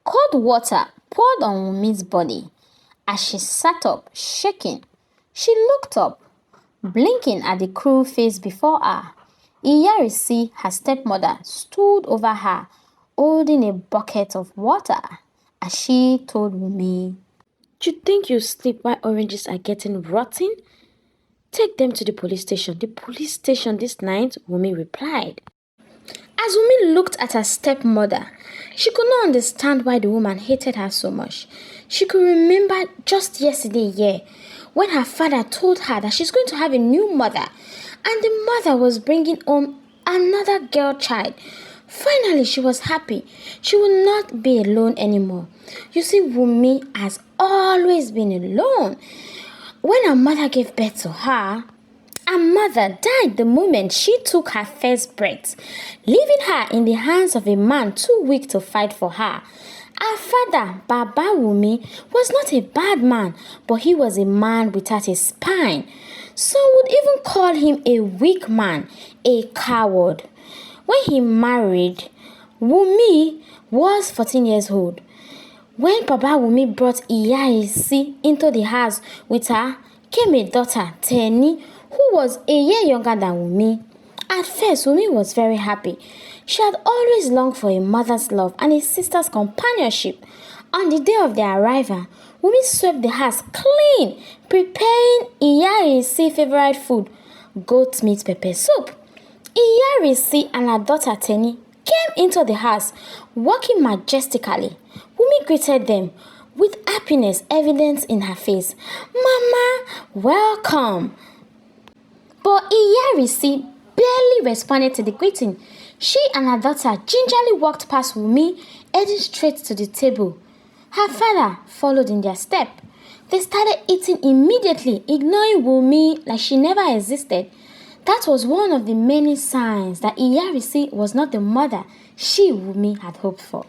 Cold water poured on Wumi's body. As she sat up, shaking, she looked up, blinking at the cruel face before her. Iyarisi, her stepmother, stood over her, holding a bucket of water, as she told Wumi, "You think you sleep while oranges are getting rotten? Take them to the police station." "The police station this night?" Wumi replied. As Wumi looked at her stepmother, she could not understand why the woman hated her so much. She could remember just yesterday, when her father told her that she's going to have a new mother, and the mother was bringing home another girl child. Finally, she was happy. She would not be alone anymore. You see, Wumi has always been alone. When her mother gave birth to her mother died the moment she took her first breath, leaving her in the hands of a man too weak to fight for her. Her father, Baba Wumi, was not a bad man, but he was a man without a spine. Some would even call him a weak man, a coward. When he married, Wumi was 14 years old. When Baba Wumi brought Iyarisi into the house with her, came a daughter, Teni, who was a year younger than Wumi. At first, Wumi was very happy. She had always longed for a mother's love and a sister's companionship. On the day of their arrival, Wumi swept the house clean, preparing Iyarisi's favorite food, goat meat pepper soup. Iyarisi and her daughter Teni came into the house, walking majestically. Wumi greeted them with happiness evident in her face. "Mama, welcome." But Iyarisi barely responded to the greeting. She and her daughter gingerly walked past Wumi, heading straight to the table. Her father followed in their step. They started eating immediately, ignoring Wumi like she never existed. That was one of the many signs that Iyarisi was not the mother she, Wumi, had hoped for.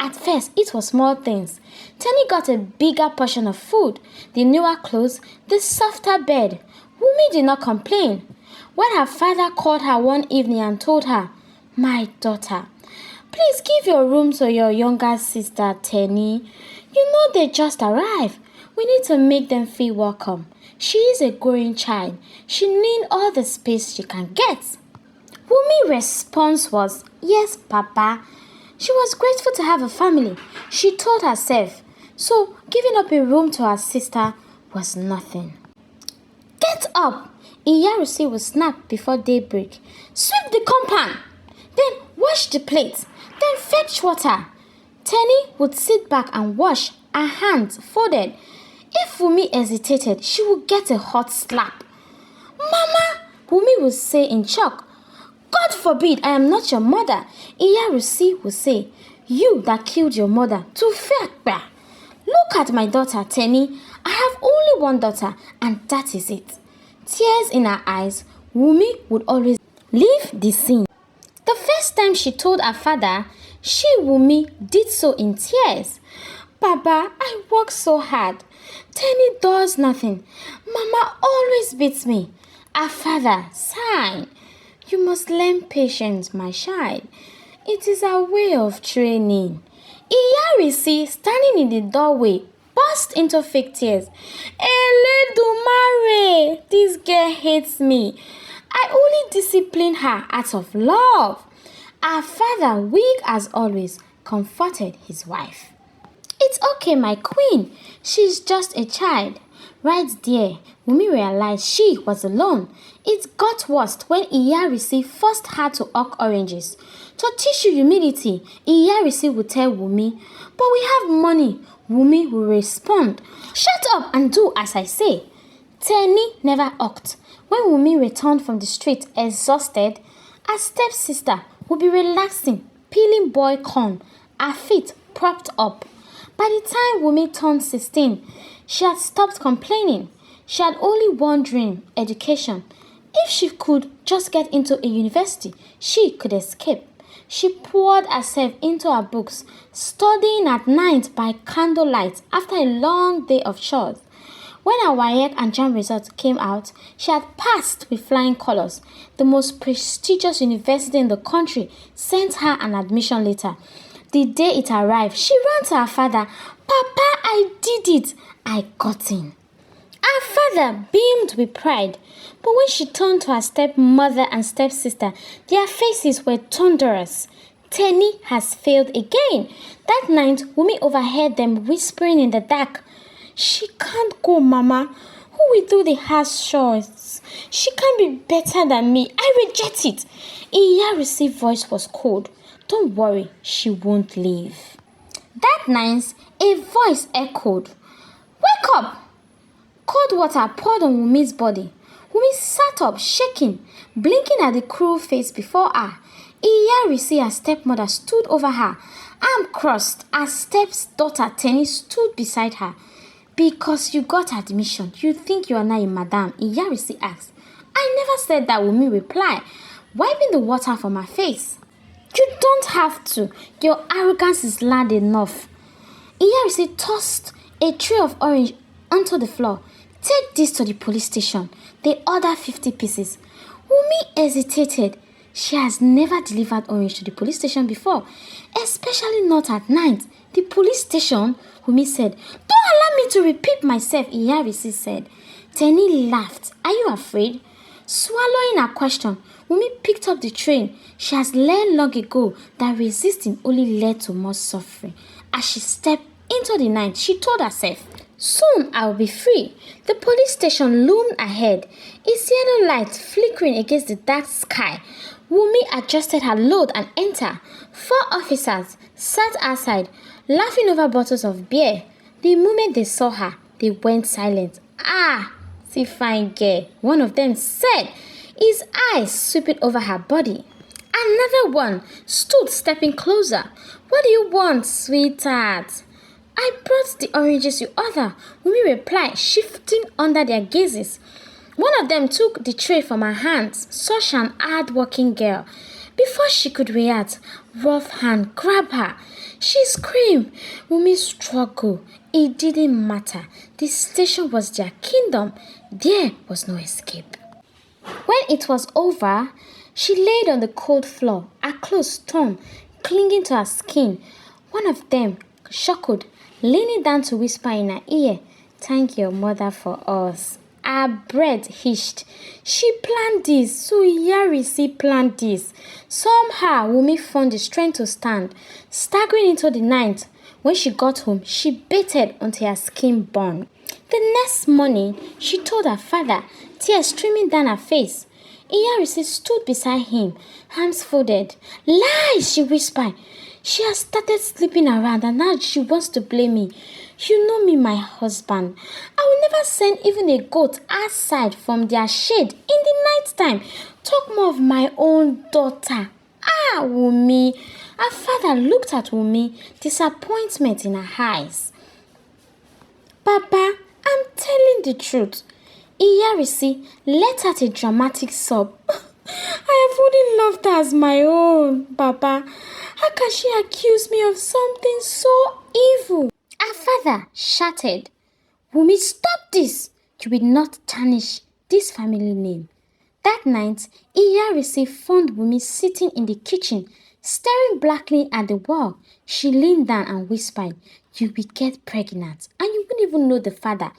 At first, it was small things. Tenny got a bigger portion of food, the newer clothes, the softer bed. Wumi did not complain. When her father called her one evening and told her, "My daughter, please give your room to your younger sister, Tenny. You know they just arrived. We need to make them feel welcome. She is a growing child. She needs all the space she can get." Wumi's response was, "Yes, Papa." She was grateful to have a family, she told herself. So giving up a room to her sister was nothing. "Get up!" Iyarisi would snap before daybreak. "Sweep the compound! Then wash the plates! Then fetch water!" Tenny would sit back and wash, her hands folded. If Wumi hesitated, she would get a hot slap. "Mama!" Wumi would say in shock. "God forbid I am not your mother." Iyarisi would say, "You that killed your mother, to fair. Look at my daughter, Tenny. I have only one daughter, and that is it." Tears in her eyes, Wumi would always leave the scene. The first time she told her father, she, Wumi, did so in tears. "Baba, I work so hard. Tenny does nothing. Mama always beats me." Her father sighed. "You must learn patience, my child. It is a way of training." Iyarisi, standing in the doorway, burst into fake tears. "Eledumare, this girl hates me. I only discipline her out of love." Her father, weak as always, comforted his wife. "It's okay, my queen. She's just a child." Right there, Wumi realized she was alone. It got worse when Iyarisi first had to hawk oranges. To teach you humility, Iyarisi would tell Wumi, "But we have money." Wumi would respond, "Shut up and do as I say." Tenny never hawked. When Wumi returned from the street exhausted, her stepsister would be relaxing, peeling boiled corn, her feet propped up. By the time Wumi turned 16, she had stopped complaining. She had only one dream, education. If she could just get into a university, she could escape. She poured herself into her books, studying at night by candlelight after a long day of chores. When her WAEC and JAM results came out, she had passed with flying colors. The most prestigious university in the country sent her an admission letter. The day it arrived, she ran to her father. Papa, I did it. I got in. Her father beamed with pride, but when she turned to her stepmother and stepsister, their faces were thunderous. Tenny has failed again. That night, Wumi overheard them whispering in the dark. She can't go, Mama. Who will do the house chores? She can't be better than me. I reject it. Iyari's voice was cold. Don't worry, she won't leave. That night, a voice echoed. Wake up! Cold water poured on Wumi's body. Wumi sat up, shaking, blinking at the cruel face before her. Iyarisi, her stepmother, stood over her, arm crossed. Her stepdaughter Tenny stood beside her. Because you got admission, you think you are now a madam? Iyarisi asked. I never said that, Wumi replied, wiping the water from her face. You don't have to. Your arrogance is loud enough. Iyarisi tossed a tray of orange onto the floor. Take this to the police station. They ordered 50 pieces. Wumi hesitated. She has never delivered orange to the police station before, especially not at night. The police station, Wumi said. Don't allow me to repeat myself, Iyarisi said. Tenny laughed. Are you afraid? Swallowing her question, Wumi picked up the tray. She has learned long ago that resisting only led to more suffering. As she stepped into the night, she told herself, soon I'll be free. The police station loomed ahead, its yellow light flickering against the dark sky. Wumi adjusted her load and entered. 4 officers sat outside, laughing over bottles of beer. The moment they saw her, they went silent. Ah, see fine girl, one of them said, his eyes sweeping over her body. Another one stood stepping closer. What do you want, sweetheart? I brought the oranges you ordered, Wumi replied, shifting under their gazes. One of them took the tray from her hands, such an hard-working girl. Before she could react, rough hand grabbed her. She screamed. Wumi struggled. It didn't matter. The station was their kingdom. There was no escape. When it was over, she laid on the cold floor, her clothes torn, clinging to her skin. One of them chuckled, leaning down to whisper in her ear, thank your mother for us. Her breath hitched. She planned this, so Iyarisi planned this. Somehow, Wumi found the strength to stand, staggering into the night. When she got home, she bathed until her skin burned. The next morning, she told her father, tears streaming down her face. Iyarisi stood beside him, hands folded. Lies, she whispered. She has started sleeping around and now she wants to blame me. You know me, my husband. I will never send even a goat outside from their shade in the night time. Talk more of my own daughter. Ah, Wumi. Her father looked at Wumi, disappointment in her eyes. Papa, I'm telling the truth. Iyarisi let out a dramatic sob. I have only loved her as my own, Papa. How can she accuse me of something so evil? Her father shouted, Wumi, stop this! You will not tarnish this family name. That night, Iyarisi found Wumi sitting in the kitchen, staring blankly at the wall. She leaned down and whispered, you will get pregnant and you won't even know the father.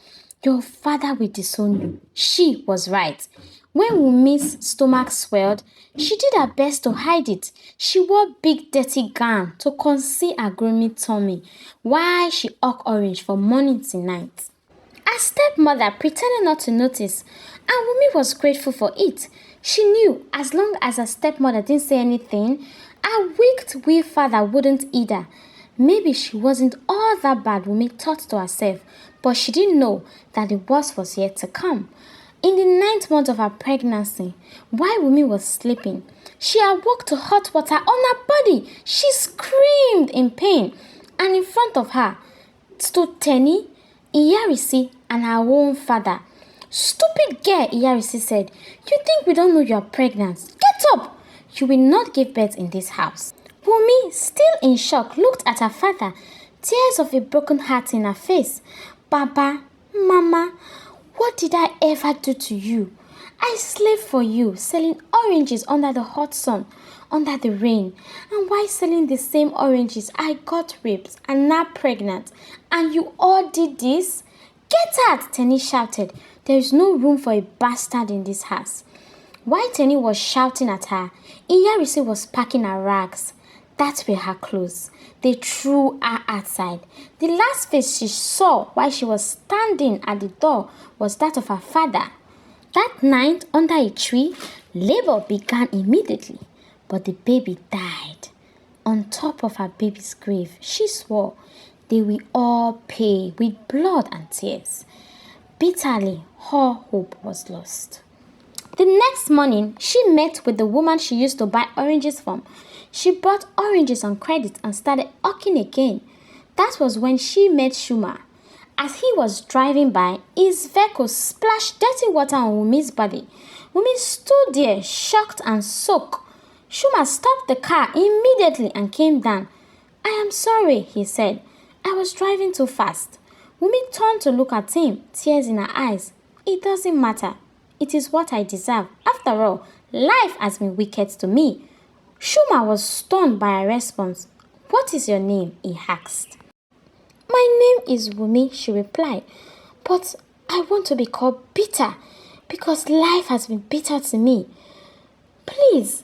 Your father will disown you. She was right. When Wumi's stomach swelled, she did her best to hide it. She wore big dirty gown to conceal her growing tummy while she ate orange from morning to night. Her stepmother pretended not to notice, and Wumi was grateful for it. She knew as long as her stepmother didn't say anything, her weak-willed father wouldn't either. Maybe she wasn't all that bad, Wumi thought to herself, but she didn't know that the worst was yet to come. In the 9th month of her pregnancy, while Wumi was sleeping, she awoke to hot water on her body. She screamed in pain, and in front of her stood Tenny, Iyarisi, and her own father. Stupid girl, Iyarisi said. You think we don't know you are pregnant? Get up! You will not give birth in this house. Wumi, still in shock, looked at her father, tears of a broken heart in her face. Papa, Mama, what did I ever do to you? I slaved for you, selling oranges under the hot sun. under the rain. And while selling the same oranges, I got raped and now pregnant. And you all did this? Get out, Tenny shouted. There is no room for a bastard in this house. While Tenny was shouting at her, Iyarisi was packing her rags. That were her clothes. They threw her outside. The last face she saw while she was standing at the door was that of her father. That night, under a tree, labor began immediately, but the baby died. On top of her baby's grave, she swore they will all pay with blood and tears. Bitterly, her hope was lost. The next morning, she met with the woman she used to buy oranges from. She bought oranges on credit and started hawking again. That was when she met Shuma. As he was driving by, his vehicle splashed dirty water on Wumi's body. Wumi stood there, shocked and soaked. Shuma stopped the car immediately and came down. I am sorry, he said. I was driving too fast. Wumi turned to look at him, tears in her eyes. It doesn't matter. It is what I deserve. After all, life has been wicked to me. Shuma was stunned by her response. What is your name? He asked. My name is Wumi, she replied. But I want to be called bitter because life has been bitter to me. Please,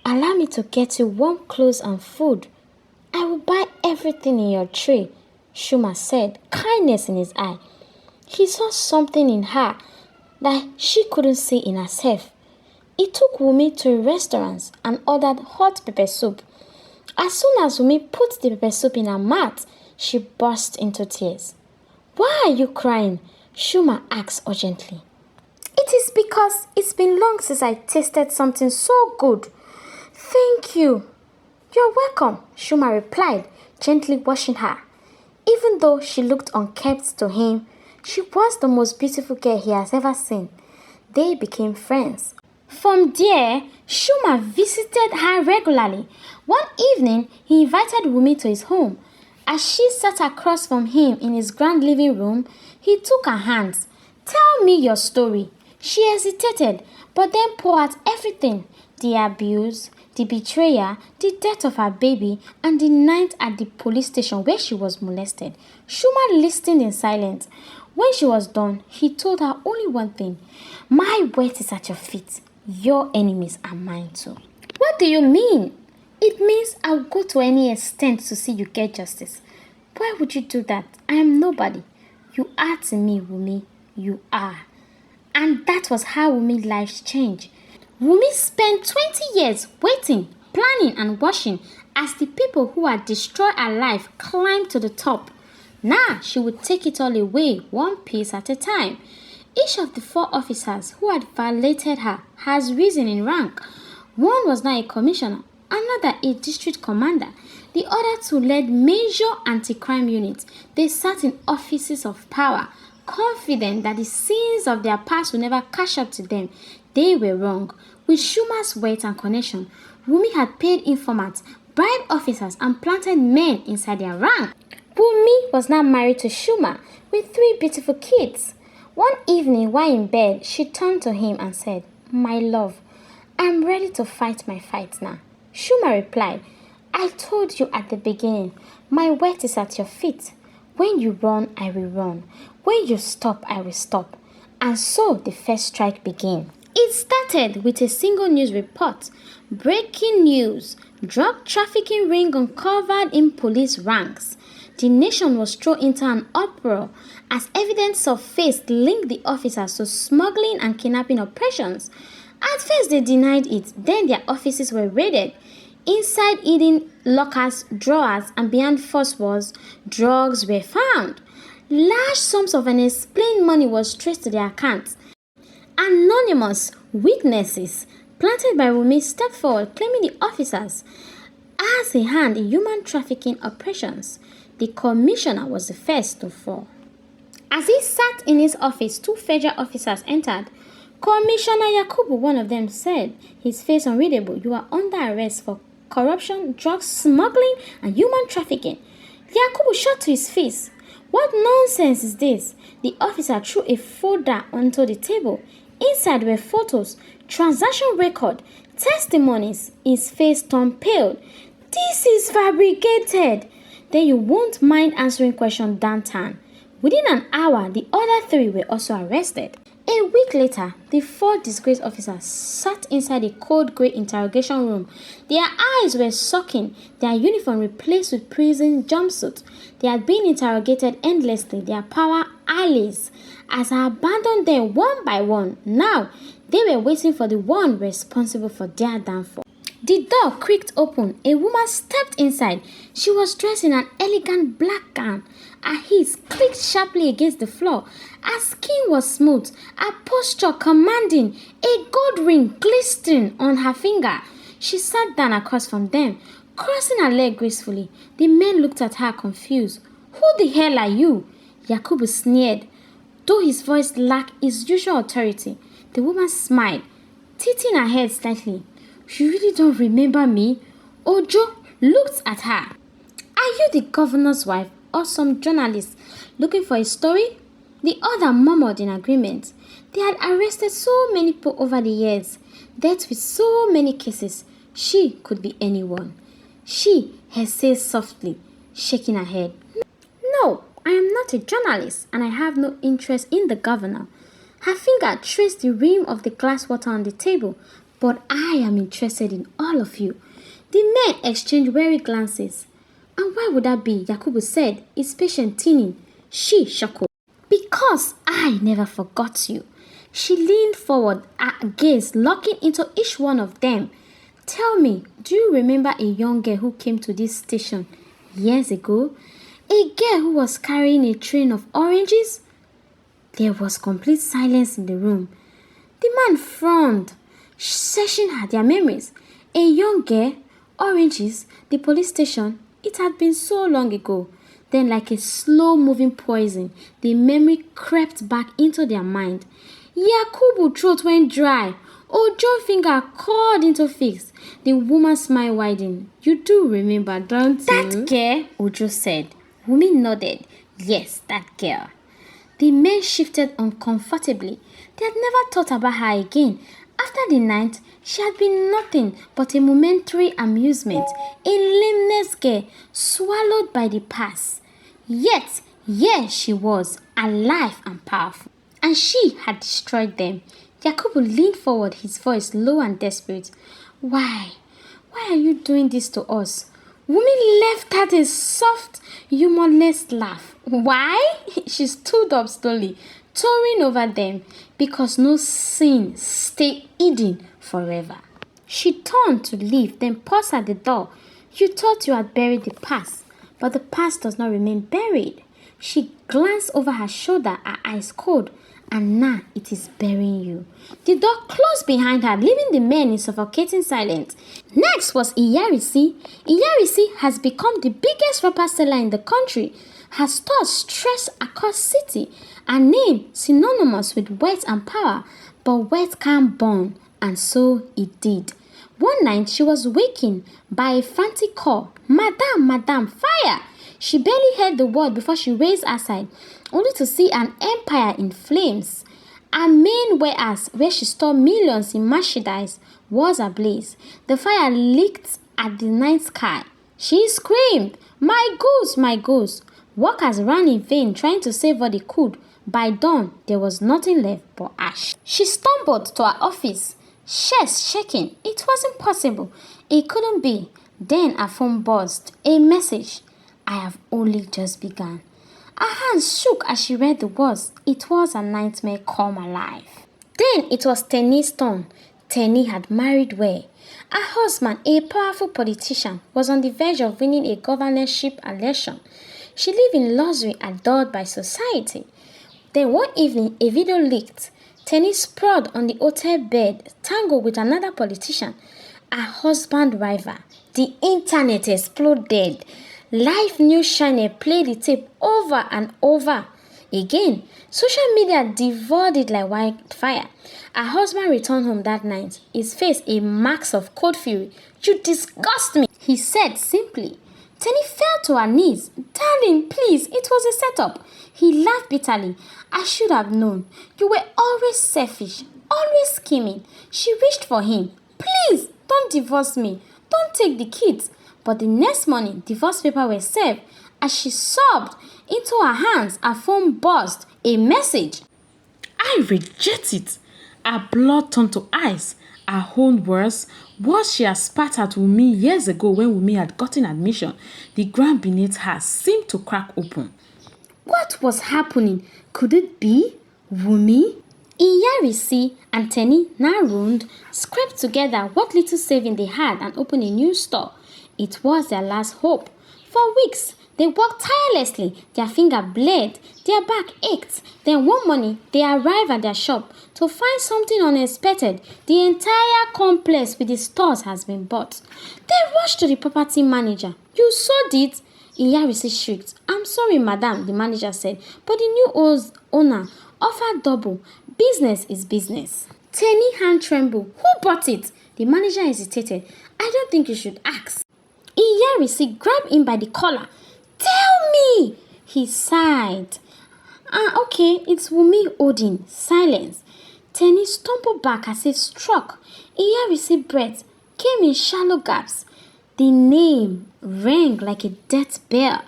allow me to get you warm clothes and food. I will buy everything in your tray, Shuma said, kindness in his eye. He saw something in her that she couldn't see in herself. He took Wumi to a restaurant and ordered hot pepper soup. As soon as Wumi put the pepper soup in her mouth, she burst into tears. Why are you crying? Shuma asked urgently. It is because it's been long since I tasted something so good. Thank you. You're welcome, Shuma replied, gently washing her. Even though she looked unkempt to him, she was the most beautiful girl he has ever seen. They became friends. From there, Shuma visited her regularly. One evening, he invited Wumi to his home. As she sat across from him in his grand living room, he took her hands. Tell me your story. She hesitated, but then poured out everything. The abuse, the betrayal, the death of her baby, and the night at the police station where she was molested. Shuma listened in silence. When she was done, he told her only one thing. My weight is at your feet. Your enemies are mine too. What do you mean? It means I'll go to any extent to see you get justice. Why would you do that? I am nobody. You are to me, Wumi. You are. And that was how Wumi's life changed. Wumi spent 20 years waiting, planning and watching as the people who had destroyed her life climbed to the top. Now she would take it all away, one piece at a time. Each of the 4 officers who had violated her has risen in rank. One was now a commissioner, another a district commander. The other 2 led major anti-crime units. They sat in offices of power, confident that the sins of their past would never catch up to them. They were wrong. With Shuma's weight and connection, Wumi had paid informants, bribed officers, and planted men inside their rank. Wumi was now married to Shuma with 3 beautiful kids. One evening, while in bed, she turned to him and said, My love, I'm ready to fight my fight now. Shuma replied, I told you at the beginning, my weight is at your feet. When you run, I will run. When you stop, I will stop. And so the first strike began. It started with a single news report. Breaking news. Drug trafficking ring uncovered in police ranks. The nation was thrown into an uproar as evidence surfaced linked the officers to smuggling and kidnapping operations. At first they denied it, then their offices were raided. Inside hidden lockers, drawers, and behind force walls, drugs were found. Large sums of unexplained money was traced to their accounts. Anonymous witnesses planted by Wumi stepped forward claiming the officers as a hand in human trafficking operations. The commissioner was the first to fall. As he sat in his office, 2 federal officers entered. Commissioner Yakubu, one of them, said, his face unreadable, you are under arrest for corruption, drug smuggling, and human trafficking. Yakubu shot to his face. What nonsense is this? The officer threw a folder onto the table. Inside were photos, transaction record, testimonies, his face turned pale. This is fabricated. Then you won't mind answering questions downtown. Within an hour, the other three were also arrested. A week later, the four disgraced officers sat inside a cold grey interrogation room. Their eyes were soaking, their uniform replaced with prison jumpsuits. They had been interrogated endlessly, their power allies. As I abandoned them one by one, now they were waiting for the one responsible for their downfall. The door creaked open. A woman stepped inside. She was dressed in an elegant black gown. Her heels clicked sharply against the floor. Her skin was smooth, her posture commanding, a gold ring glistening on her finger. She sat down across from them, crossing her leg gracefully. The men looked at her confused. Who the hell are you? Yakubu sneered, though his voice lacked his usual authority. The woman smiled, tilting her head slightly. You really don't remember me? Ojo looked at her. Are you the governor's wife or some journalist looking for a story? The other murmured in agreement. They had arrested so many people over the years, dealt with so many cases. She could be anyone. She said softly, shaking her head. No, I am not a journalist and I have no interest in the governor. Her finger traced the rim of the glass water on the table. But I am interested in all of you. The men exchanged wary glances. And why would that be? Yakubu said, his patient thinning. She chuckled. Because I never forgot you. She leaned forward, her gaze locking into each one of them. Tell me, do you remember a young girl who came to this station years ago? A girl who was carrying a train of oranges? There was complete silence in the room. The man frowned, searching their memories. A young girl, oranges, the police station. It had been so long ago. Then, like a slow-moving poison, the memory crept back into their mind. Yakubu's throat went dry. Ojo's finger curled into fix. The woman's smile widened. You do remember, don't you? That girl, Ojo said. Wumi nodded. Yes, that girl. The men shifted uncomfortably. They had never thought about her again. After the night, she had been nothing but a momentary amusement, a limbless girl swallowed by the past. Yet, here she was, alive and powerful, and she had destroyed them. Yakubu leaned forward, his voice low and desperate. Why are you doing this to us? Wumi left out a soft, humorless laugh. Why? She stood up slowly, towering over them, because no sin stay hidden forever. She turned to leave, then paused at the door. You thought you had buried the past, but the past does not remain buried. She glanced over her shoulder, her eyes cold, and now it is burying you. The door closed behind her, leaving the men in suffocating silence. Next was Iyarisi. Iyarisi has become the biggest rapper seller in the country. Her stores stretch across city, her name synonymous with wealth and power, but wealth can't burn, and so it did. One night she was wakened by a frantic call. Madam, madam, fire! She barely heard the word before she raised her side, only to see an empire in flames. Her main warehouse, where she stored millions in merchandise, was ablaze. The fire leaked at the night sky. She screamed, my goods, my goods! Workers ran in vain trying to save what they could. By dawn, there was nothing left but ash. She stumbled to her office, chest shaking. It wasn't possible. It couldn't be. Then her phone buzzed. A message. I have only just begun. Her hands shook as she read the words. It was a nightmare come alive. Then it was Tenny's turn. Tenny had married well. Her husband, a powerful politician, was on the verge of winning a governorship election. She lived in luxury, adored by society. Then one evening, a video leaked. Tenny sprawled on the hotel bed, tangled with another politician, her husband rival. The internet exploded. Live news channel played the tape over and over again. Social media devoured it like wildfire. Her husband returned home that night, his face a mark of cold fury. You disgust me, he said simply. Tenny fell to her knees. Darling, please, it was a setup. He laughed bitterly. I should have known. You were always selfish, always scheming. She reached for him, Please, don't divorce me. Don't take the kids. But the next morning, divorce papers were served. As she sobbed into her hands, her phone buzzed. A message. I reject it. Her blood turned to ice. Her own words, what she had spat at Wumi years ago when Wumi had gotten admission, the ground beneath her seemed to crack open. What was happening? Could it be Wumi? Iyarisi and Tenny, now ruined, scraped together what little saving they had and opened a new store. It was their last hope. For weeks, they worked tirelessly. Their finger bled, their back ached. Then one morning, they arrived at their shop to find something unexpected. The entire complex with the stores has been bought. They rushed to the property manager. You sold it? Iyarisi shrieked. I'm sorry, madam, the manager said, but the new owner offered double. Business is business. Tenny hand trembled. Who bought it? The manager hesitated. I don't think you should ask. Iyarisi grabbed him by the collar. Tell me! He sighed. Okay, it's Wumi Odin. Silence. Tenny stumbled back as if struck. Iyarisi's breath came in shallow gasps. The name rang like a death bell.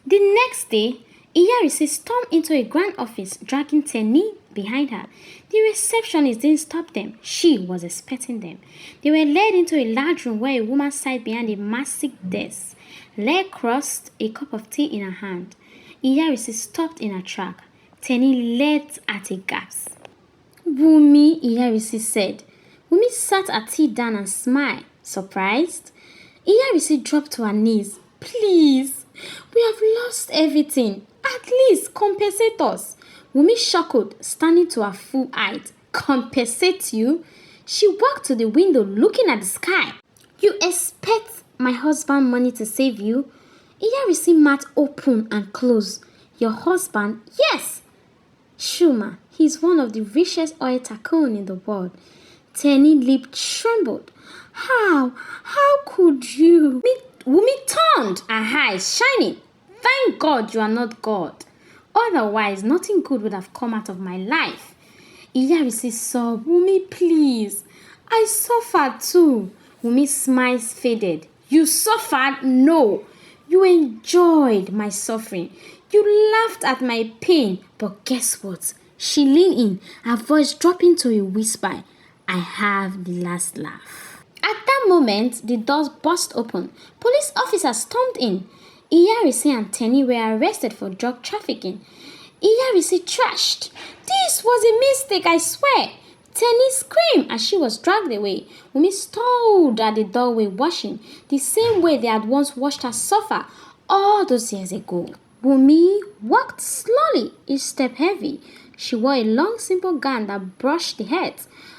The next day, Iyarisi stormed into a grand office, dragging Tenny behind her. The receptionist didn't stop them. She was expecting them. They were led into a large room where a woman sat behind a massive desk, leg crossed, a cup of tea in her hand. Iyarisi stopped in her track. Tenny let at a gasp. Wumi, Iyarisi said. Wumi sat her tea down and smiled, surprised. Iyarisi dropped to her knees. Please, we have lost everything. At least compensate us. Wumi chuckled, standing to her full height. Compensate you? She walked to the window, looking at the sky. You expect my husband money to save you? Iyarisi mouth open and closed. Your husband? Yes. Shuma, he's one of the richest oil tycoon in the world. Tenny lip trembled. How could you? Wumi turned, her eyes shining. Thank God you are not God. Otherwise, nothing good would have come out of my life. Iyarisi sobbed. Wumi, please. I suffered too. Wumi's smiles faded. You suffered? No. You enjoyed my suffering. You laughed at my pain. But guess what? She leaned in, her voice dropping to a whisper. I have the last laugh. At that moment, the doors burst open. Police officers stormed in. Iyarisi and Tenny were arrested for drug trafficking. Iyarisi trashed. This was a mistake, I swear. Tenny screamed as she was dragged away. Wumi stood at the doorway watching, the same way they had once watched her suffer all those years ago. Wumi walked slowly, each step heavy. She wore a long, simple gown that brushed the head.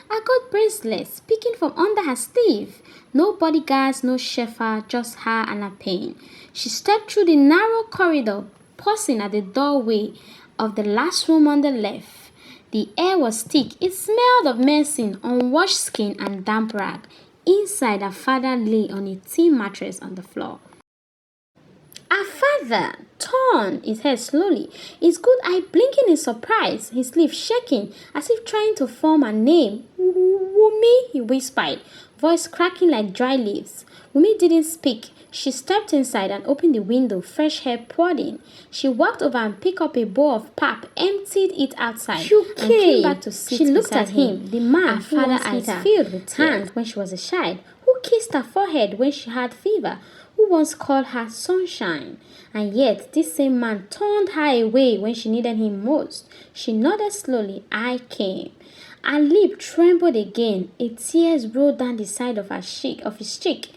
A gold bracelet peeking from under her sleeve. No bodyguards, no chauffeur, just her and her pain. She stepped through the narrow corridor, pausing at the doorway of the last room on the left. The air was thick. It smelled of medicine, unwashed skin, and damp rag. Inside, her father lay on a tin mattress on the floor. Her father turned his head slowly, his good eye blinking in surprise, his lips shaking as if trying to form a name. Wumi, he whispered, voice cracking like dry leaves. Wumi didn't speak. She stepped inside and opened the window, fresh air poured in. She walked over and picked up a bowl of pap, emptied it outside, and came back to sit. She looked at him, the man, her father eyes filled with tears when she was a child, who kissed her forehead when she had fever, who once called her sunshine. And yet, this same man turned her away when she needed him most. She nodded slowly. I came. Her lip trembled again. A tear rolled down the side of his cheek.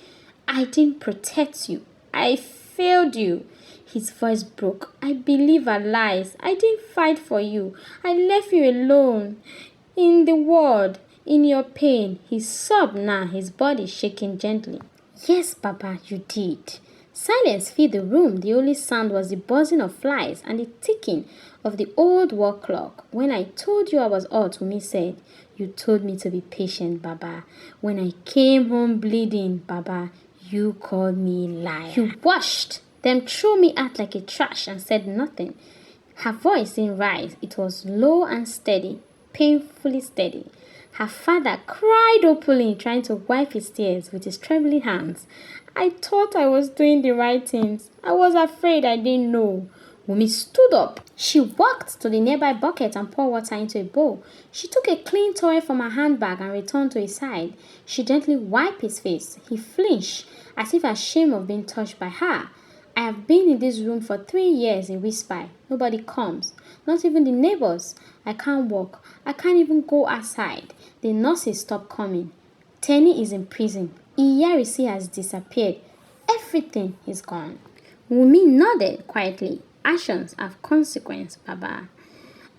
I didn't protect you. I failed you. His voice broke. I believe her lies. I didn't fight for you. I left you alone. In the world, in your pain. He sobbed now, his body shaking gently. Yes, Papa, you did. Silence filled the room. The only sound was the buzzing of flies and the ticking of the old wall clock. When I told you I was hurt, Wumi said, you told me to be patient, Baba. When I came home bleeding, Baba, you called me liar. You washed, then threw me out like a trash and said nothing. Her voice didn't rise. It was low and steady, painfully steady. Her father cried openly, trying to wipe his tears with his trembling hands. I thought I was doing the right things. I was afraid I didn't know. Wumi stood up. She walked to the nearby bucket and poured water into a bowl. She took a clean towel from her handbag and returned to his side. She gently wiped his face. He flinched, as if ashamed of being touched by her. I have been in this room for 3 years, he whispered. Nobody comes, not even the neighbors. I can't walk. I can't even go outside. The nurses stopped coming. Tenny is in prison. Iyarisi has disappeared. Everything is gone. Wumi nodded quietly. Actions have consequence, Baba.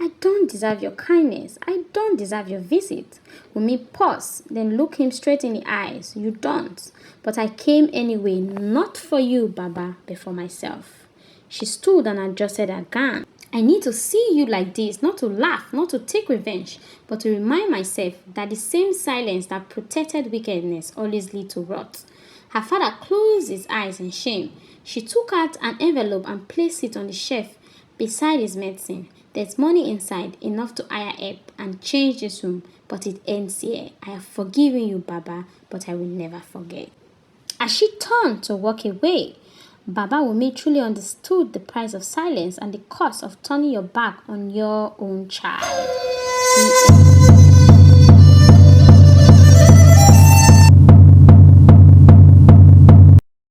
I don't deserve your kindness. I don't deserve your visit. Wumi paused, then looked him straight in the eyes. You don't. But I came anyway, not for you, Baba, but for myself. She stood and adjusted her gown. I need to see you like this, not to laugh, not to take revenge, but to remind myself that the same silence that protected wickedness always leads to wrath. Her father closed his eyes in shame. She took out an envelope and placed it on the shelf beside his medicine. There's money inside, enough to hire help and change this room, but it ends here. I have forgiven you, Baba, but I will never forget. As she turned to walk away, Baba Wumi truly understood the price of silence and the cost of turning your back on your own child. The